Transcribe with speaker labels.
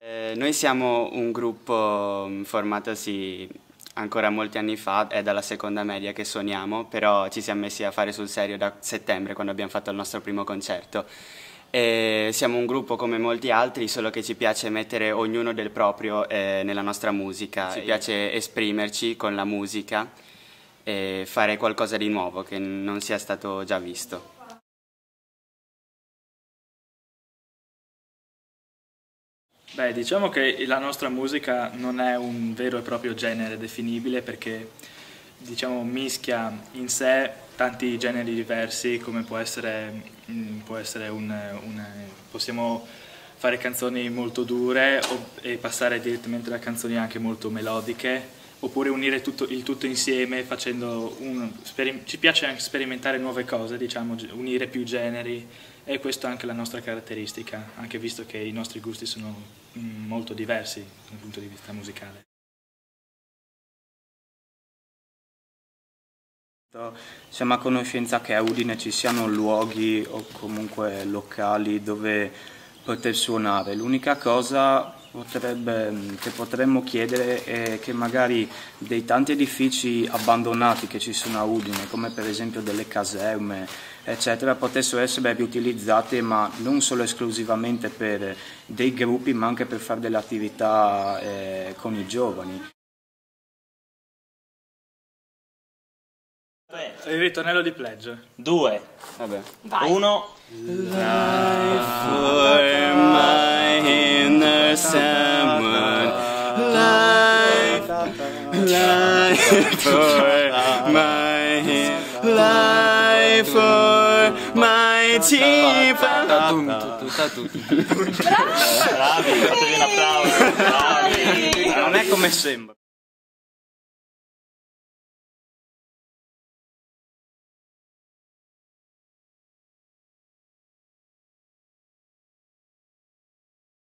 Speaker 1: Noi siamo un gruppo formatosi ancora molti anni fa, è dalla seconda media che suoniamo, però ci siamo messi a fare sul serio da settembre quando abbiamo fatto il nostro primo concerto. E siamo un gruppo come molti altri, solo che ci piace mettere ognuno del proprio nella nostra musica, ci piace esprimerci con la musica e fare qualcosa di nuovo che non sia stato già visto.
Speaker 2: Beh, diciamo che la nostra musica non è un vero e proprio genere definibile perché diciamo, mischia in sé tanti generi diversi come possiamo fare canzoni molto dure e passare direttamente da canzoni anche molto melodiche oppure unire il tutto insieme ci piace anche sperimentare nuove cose, diciamo, unire più generi e questa è anche la nostra caratteristica, anche visto che i nostri gusti sono molto diversi dal punto di vista musicale.
Speaker 3: Siamo a conoscenza che a Udine ci siano luoghi o comunque locali dove poter suonare. L'unica cosa che potremmo chiedere è che magari dei tanti edifici abbandonati che ci sono a Udine, come per esempio delle caserme, eccetera, potessero essere riutilizzate, ma non solo esclusivamente per dei gruppi, ma anche per fare delle attività con i giovani.
Speaker 2: Il ritornello di Pledge.
Speaker 4: 2.
Speaker 1: Vabbè.
Speaker 4: 1.
Speaker 1: Life for my inner someone. Life for my team.
Speaker 4: Bravi, fatevi un applauso. Bravi.
Speaker 3: Non è come sembra.